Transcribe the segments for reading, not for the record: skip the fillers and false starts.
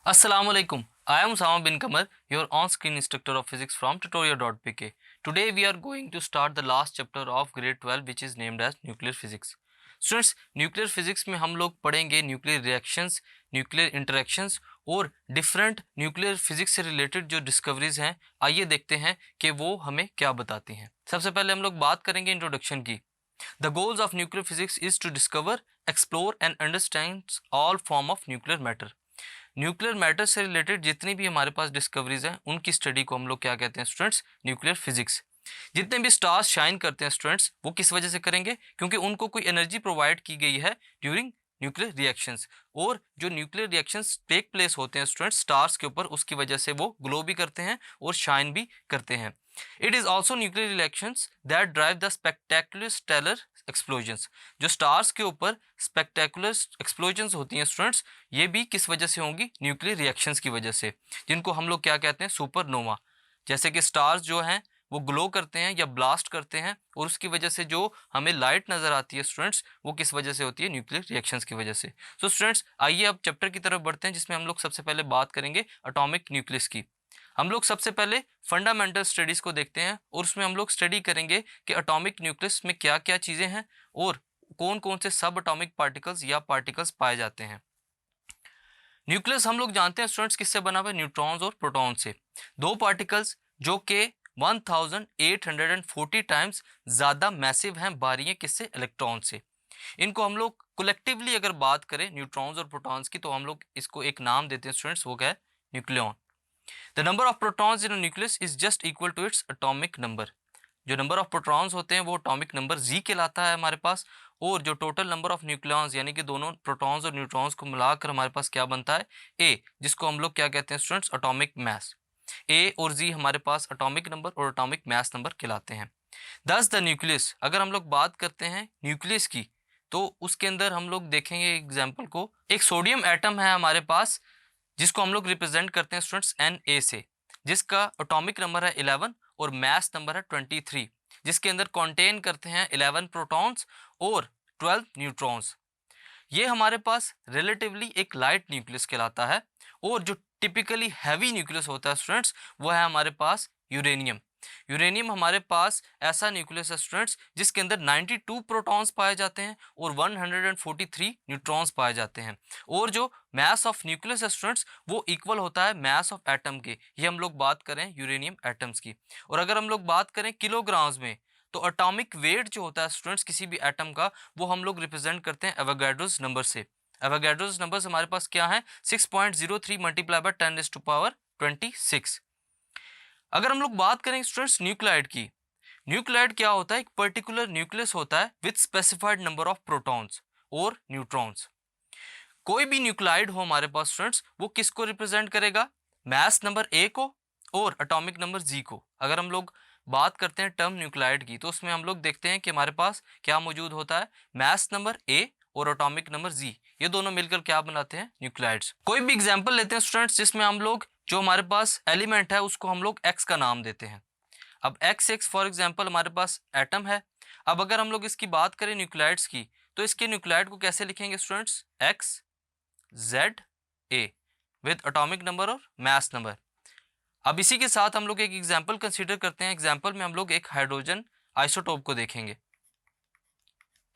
Assalamualaikum. I am Usama bin Kamar, your on-screen instructor of physics from tutorial.pk. Today we are going to start the last chapter of grade 12 which is named as nuclear physics. Students, nuclear physics में हम लोग पढ़ेंगे nuclear reactions, nuclear interactions और different nuclear physics से related जो discoveries हैं, आइए देखते हैं कि वो हमें क्या बताती हैं। सबसे पहले हम लोग बात करेंगे इंट्रोडक्शन की। The goals of nuclear physics is to discover, explore and understand all form of nuclear matter. Nuclear matter से रिलेटेड जितनी भी हमारे पास डिस्कवरीज हैं उनकी स्टडी को हम लोग क्या कहते हैं स्टूडेंट्स, न्यूक्लियर फिजिक्स। जितने भी स्टार्स शाइन करते हैं स्टूडेंट्स, वो किस वजह से करेंगे? क्योंकि उनको कोई एनर्जी प्रोवाइड की गई है ड्यूरिंग न्यूक्लियर रिएक्शंस। और जो न्यूक्लियर रिएक्शंस टेक प्लेस होते हैं स्टूडेंट्स स्टार्स के ऊपर, उसकी वजह से वो ग्लो भी करते हैं और शाइन भी करते हैं। It is also nuclear reactions that drive the spectacular stellar explosions. जो स्टार्स के ऊपर स्पेक्टेकुलर एक्सप्लोजन्स होती हैं स्टूडेंट्स, ये भी किस वजह से होंगी? न्यूक्लियर रिएक्शंस की वजह से, जिनको हम लोग क्या कहते हैं? सुपरनोवा। जैसे कि स्टार्स जो हैं वो ग्लो करते हैं या ब्लास्ट करते हैं और उसकी वजह से जो हमें लाइट नज़र आती है स्टूडेंट्स, वो किस वजह से होती है? न्यूक्लियर रिएक्शंस की वजह से। सो स्टूडेंट्स, आइए अब चैप्टर की तरफ बढ़ते हैं जिसमें हम लोग सबसे पहले बात करेंगे एटॉमिक न्यूक्लियस की। हम लोग सबसे पहले फंडामेंटल स्टडीज़ को देखते हैं और उसमें हम लोग स्टडी करेंगे कि एटॉमिक न्यूक्लियस में क्या क्या चीज़ें हैं और कौन कौन से सब एटॉमिक पार्टिकल्स या पार्टिकल्स पाए जाते हैं। न्यूक्लियस हम लोग जानते हैं स्टूडेंट्स किससे बना हुआ है? न्यूट्रॉन्स और प्रोटॉन से। दो पार्टिकल्स जो कि 1840 टाइम्स ज़्यादा मैसिव हैं, भारी हैं, किससे? इलेक्ट्रॉन से। इनको हम लोग कलेक्टिवली अगर बात करें न्यूट्रॉन्स और प्रोटॉन्स की, तो हम लोग इसको एक नाम देते हैं स्टूडेंट्स, वो क्या है? Nucleon. The number of protons in nucleus is just equal to its atomic number. जो नंबर ऑफ प्रोटॉन्स होते हैं वो एटॉमिक नंबर जी कहलाता है हमारे पास। और जो टोटल नंबर ऑफ न्यूक्लियॉन्स यानी कि दोनों प्रोटॉन्स और न्यूट्रॉन्स को मिलाकर हमारे पास क्या बनता है? ए, जिसको हम लोग क्या कहते हैं स्टूडेंट्स? Atomic mass. ए और जी हमारे पास एटॉमिक नंबर और एटॉमिक मास नंबर कहलाते हैं। दस द न्यूक्लियस, अगर हम लोग बात करते हैं न्यूक्लियस की, तो उसके अंदर हम लोग देखेंगे एग्जाम्पल को। एक सोडियम एटम है हमारे पास जिसको हम लोग रिप्रेजेंट करते हैं स्टूडेंट्स एन ए से, जिसका एटॉमिक नंबर है 11 और मास नंबर है 23, जिसके अंदर कंटेन करते हैं 11 प्रोटॉन्स और 12 न्यूट्रॉन्स। ये हमारे पास रिलेटिवली एक लाइट न्यूक्लियस कहलाता है। और जो टिपिकली हैवी न्यूक्लियस होता है स्टूडेंट्स, वो है हमारे पास यूरेनियम। यूरेनियम हमारे पास ऐसा न्यूक्लियस है स्टूडेंट्स जिसके अंदर 92 प्रोटॉन्स पाए जाते हैं और 143 न्यूट्रॉन्स पाए जाते हैं। और जो मास ऑफ न्यूक्लियस है स्टूडेंट्स, वो इक्वल होता है मास ऑफ एटम के। ये हम लोग बात करें यूरेनियम एटम्स की। और अगर हम लोग बात करें किलोग्राम्स में, तो एटॉमिक वेट जो होता है स्टूडेंट्स किसी भी एटम का, वो हम लोग रिप्रेजेंट करते हैं एवोगाड्रोस नंबर से। एवोगाड्रोस नंबर्स हमारे पास क्या है? 6.03 मल्टीप्लाई बाय 10⁻26। अगर हम लोग बात करें स्टूडेंट्स न्यूक्लाइड की, न्यूक्लाइड क्या होता है? एक पर्टिकुलर न्यूक्लियस होता है with specified number of protons और न्यूट्रॉन्स। कोई भी न्यूक्लाइड हो हमारे पास स्टूडेंट्स, वो किसको रिप्रेजेंट करेगा? मास नंबर ए को और एटॉमिक नंबर जी को। अगर हम लोग बात करते हैं टर्म न्यूक्लाइड की, तो उसमें हम लोग देखते हैं कि हमारे पास क्या मौजूद होता है? मास नंबर ए और एटॉमिक नंबर जी, ये दोनों मिलकर क्या बनाते हैं? न्यूक्लाइड्स। कोई भी एग्जांपल लेते हैं स्टूडेंट्स जिसमें हम लोग जो हमारे पास एलिमेंट है उसको हम लोग एक्स का नाम देते हैं। अब एक्स फॉर एग्जांपल हमारे पास एटम है। अब अगर हम लोग इसकी बात करें न्यूक्लाइड्स की, तो इसके न्यूक्लाइड को कैसे लिखेंगे students? X Z A with atomic number और मास नंबर। अब इसी के साथ हम लोग एक एग्जांपल कंसीडर करते हैं। एग्जांपल में हम लोग एक हाइड्रोजन आइसोटोप को देखेंगे,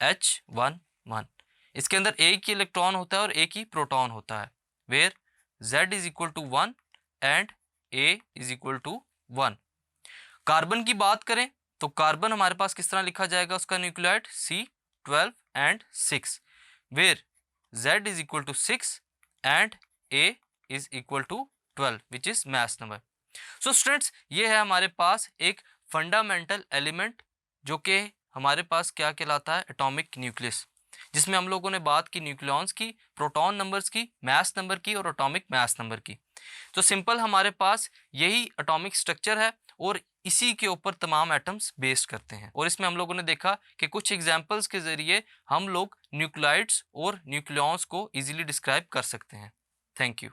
H11। इसके अंदर एक ही इलेक्ट्रॉन होता है और एक ही प्रोटॉन होता है, where Z is equal to 1 and A is equal to 1। Carbon की बात करें तो कार्बन हमारे पास किस तरह लिखा जाएगा? उसका nucleotide C12 and 6, where Z is equal to 6 and A is equal to 12 which is mass number. So students, ये है हमारे पास एक फंडामेंटल एलिमेंट जो कि हमारे पास क्या कहलाता है? एटॉमिक न्यूक्लियस, जिसमें हम लोगों ने बात की न्यूक्लियॉन्स की, प्रोटॉन नंबर्स की, मास नंबर की और एटॉमिक मास नंबर की। तो सिंपल हमारे पास यही एटॉमिक स्ट्रक्चर है और इसी के ऊपर तमाम एटम्स बेस्ड करते हैं। और इसमें हम लोगों ने देखा कि कुछ एग्जांपल्स के ज़रिए हम लोग न्यूक्लाइड्स और न्यूक्लियॉन्स को इजीली डिस्क्राइब कर सकते हैं। Thank you.